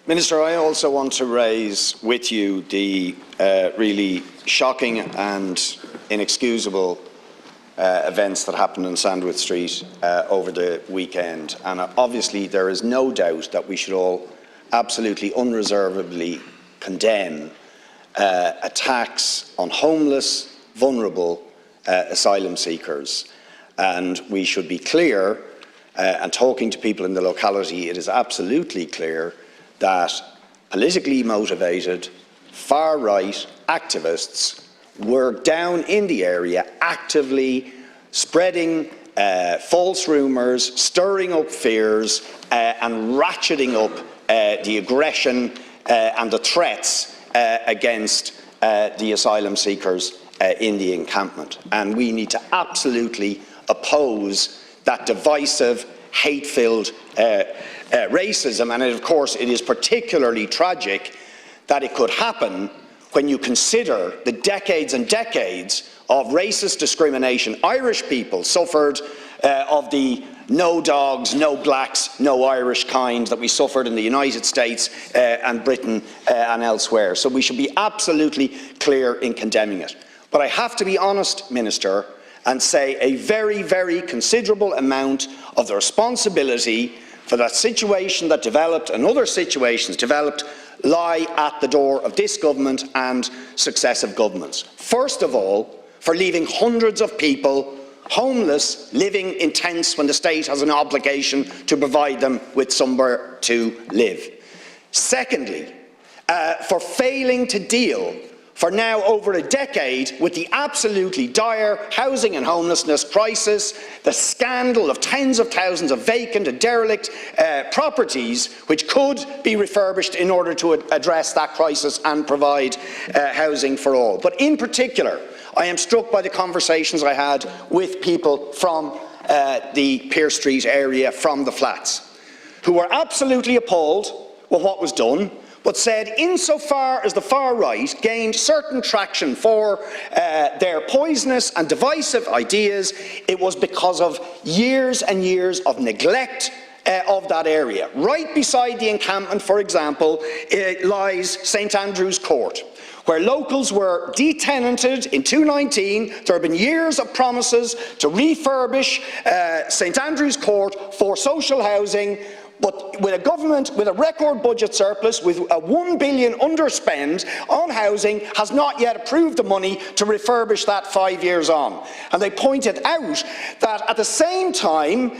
Minister, I also want to raise with you the really shocking and inexcusable events that happened on Sandwich Street over the weekend. And obviously there is no doubt that we should all absolutely unreservedly condemn attacks on homeless, vulnerable asylum seekers. And we should be clear, and talking to people in the locality, it is absolutely clear that politically motivated, far-right activists were down in the area actively spreading false rumours, stirring up fears and ratcheting up the aggression and the threats against the asylum seekers in the encampment. And we need to absolutely oppose that divisive, hate-filled racism. And of course it is particularly tragic that it could happen when you consider the decades and decades of racist discrimination Irish people suffered, of the no dogs, no blacks, no Irish kind that we suffered in the United States and Britain and elsewhere. So we should be absolutely clear in condemning it. But I have to be honest, Minister, and say a very, very considerable amount of the responsibility for that situation that developed and other situations developed lie at the door of this government and successive governments. First of all, for leaving hundreds of people homeless, living in tents when the state has an obligation to provide them with somewhere to live. Secondly, for failing to deal for now over a decade with the absolutely dire housing and homelessness crisis, the scandal of tens of thousands of vacant and derelict properties which could be refurbished in order to address that crisis and provide housing for all. But in particular, I am struck by the conversations I had with people from the Pearse Street area, from the flats, who were absolutely appalled with what was done, but said insofar as the far right gained certain traction for their poisonous and divisive ideas, it was because of years and years of neglect of that area. Right beside the encampment, for example, lies St Andrew's Court, where locals were detenanted in 2019. There have been years of promises to refurbish St Andrew's Court for social housing, but with a government with a record budget surplus, with a £1 billion underspend on housing, has not yet approved the money to refurbish that 5 years on. And they pointed out that at the same time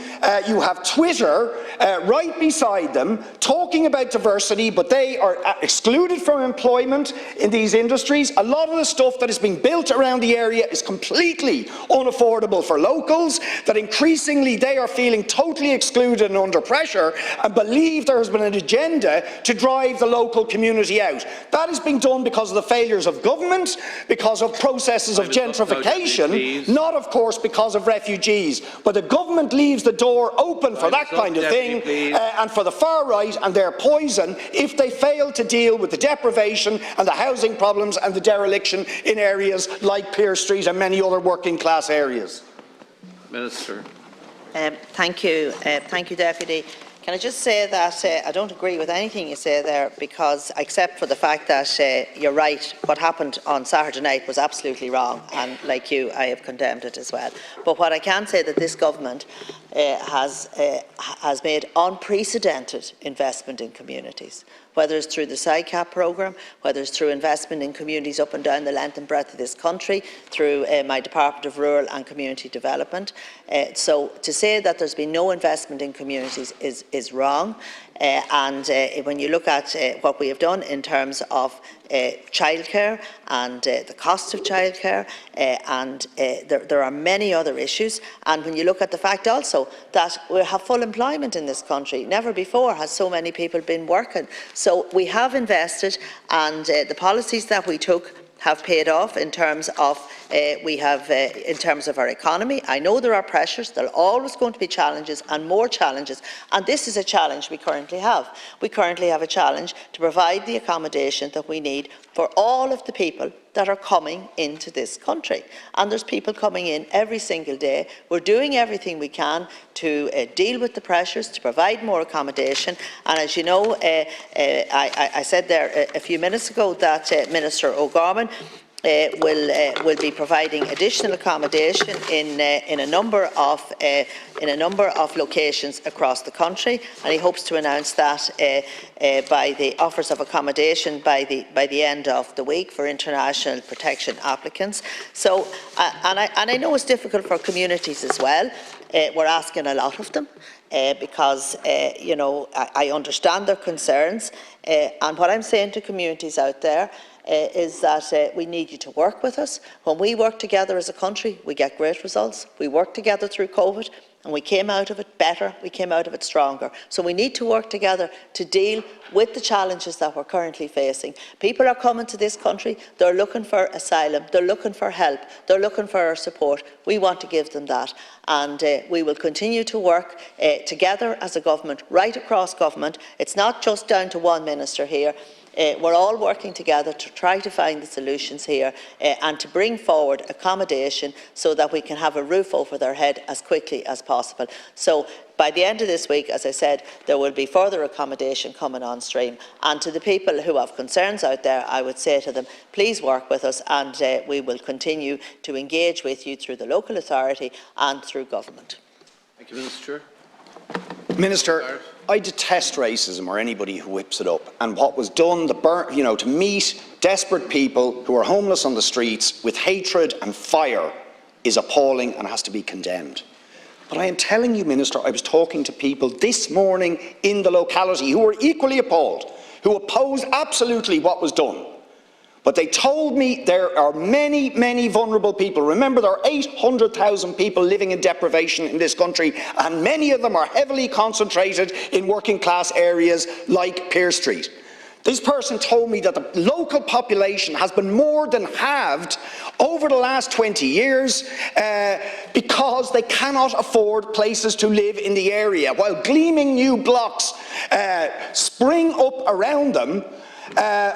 you have Twitter right beside them talking about diversity, but they are excluded from employment in these industries. A lot of the stuff that is being built around the area is completely unaffordable for locals, that increasingly they are feeling totally excluded and under pressure, and believe there has been an agenda to drive the local community out. That is being done because of the failures of government, because of processes of gentrification, not of course because of refugees. But the government leaves the door open for that kind of thing, and for the far right and their poison, if they fail to deal with the deprivation and the housing problems and the dereliction in areas like Pearse Street and many other working class areas. Minister. Thank you, Deputy. Can I just say that I don't agree with anything you say there, because except for the fact that you're right, what happened on Saturday night was absolutely wrong, and like you, I have condemned it as well. But what I can say that this government has made unprecedented investment in communities, whether it's through the SICAP programme, whether it's through investment in communities up and down the length and breadth of this country, through my Department of Rural and Community Development. So to say that there's been no investment in communities is wrong. When you look at what we have done in terms of childcare and the cost of childcare, there are many other issues. And when you look at the fact also that we have full employment in this country, never before has so many people been working. So we have invested, and the policies that we took have paid off in terms of We have, in terms of our economy, I know there are pressures. There are always going to be challenges and more challenges. And this is a challenge we currently have. We currently have a challenge to provide the accommodation that we need for all of the people that are coming into this country. And there's people coming in every single day. We're doing everything we can to deal with the pressures, to provide more accommodation. And as you know, I said there a few minutes ago that Minister O'Gorman will be providing additional accommodation in a number of locations across the country, and he hopes to announce that by the offers of accommodation by the end of the week for international protection applicants. So, and I know it's difficult for communities as well. We're asking a lot of them. Because you know, I understand their concerns, and what I'm saying to communities out there is that we need you to work with us. When we work together as a country, we get great results. We worked together through COVID, and we came out of it better, we came out of it stronger. So we need to work together to deal with the challenges that we're currently facing. People are coming to this country, they're looking for asylum, they're looking for help, they're looking for our support. We want to give them that, and we will continue to work together as a government, right across government. It's not just down to one minister here. We're all working together to try to find the solutions here and to bring forward accommodation so that we can have a roof over their head as quickly as possible. So by the end of this week, as I said, there will be further accommodation coming on stream. And to the people who have concerns out there, I would say to them, please work with us, and we will continue to engage with you through the local authority and through government. Thank you, Minister. Minister, I detest racism or anybody who whips it up. And what was done, to meet desperate people who are homeless on the streets with hatred and fire is appalling and has to be condemned. But I am telling you, Minister, I was talking to people this morning in the locality who were equally appalled, who opposed absolutely what was done. But they told me there are many, many vulnerable people. Remember, there are 800,000 people living in deprivation in this country, and many of them are heavily concentrated in working class areas like Pearse Street. This person told me that the local population has been more than halved over the last 20 years because they cannot afford places to live in the area, while gleaming new blocks spring up around them.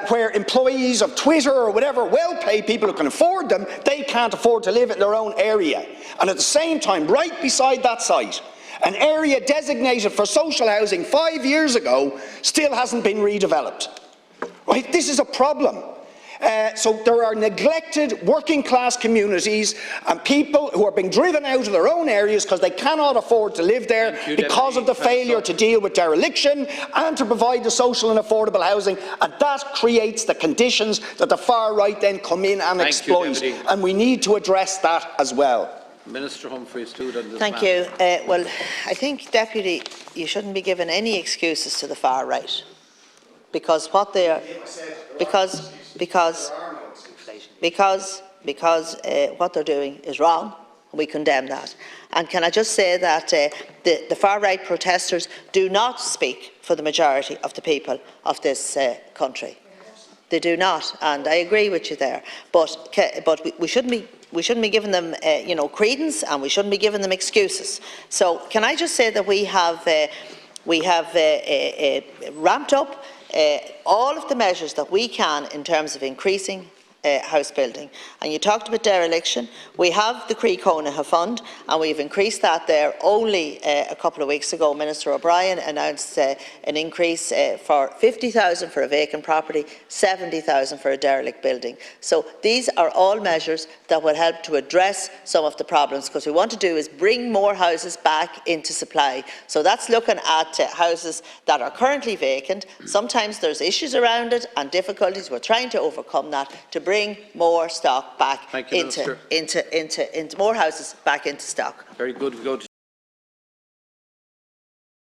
Where employees of Twitter or whatever well-paid people who can afford them, they can't afford to live in their own area. And at the same time, right beside that site, an area designated for social housing 5 years ago still hasn't been redeveloped. Right? This is a problem. So there are neglected working class communities and people who are being driven out of their own areas because they cannot afford to live there because of the failure to deal with dereliction and to provide the social and affordable housing, and that creates the conditions that the far right then come in and exploit, and we need to address that as well. Minister Humphreys, too, on this Thank you. Well, I think, Deputy, you shouldn't be given any excuses to the far right, because what they are, because what they're doing is wrong. We condemn that. And can I just say that the far-right protesters do not speak for the majority of the people of this country. They do not, and I agree with you there. But we shouldn't be giving them, credence, and we shouldn't be giving them excuses. So can I just say that we have ramped up all of the measures that we can in terms of increasing house building. And you talked about dereliction. We have the Croí Cónaithe Fund, and we've increased that there. Only a couple of weeks ago, Minister O'Brien announced an increase for 50,000 for a vacant property, 70,000 for a derelict building. So these are all measures that will help to address some of the problems, because what we want to do is bring more houses back into supply. So that's looking at houses that are currently vacant. Sometimes there's issues around it and difficulties. We're trying to overcome that to bring more stock back into more houses back into stock. Very good. We go to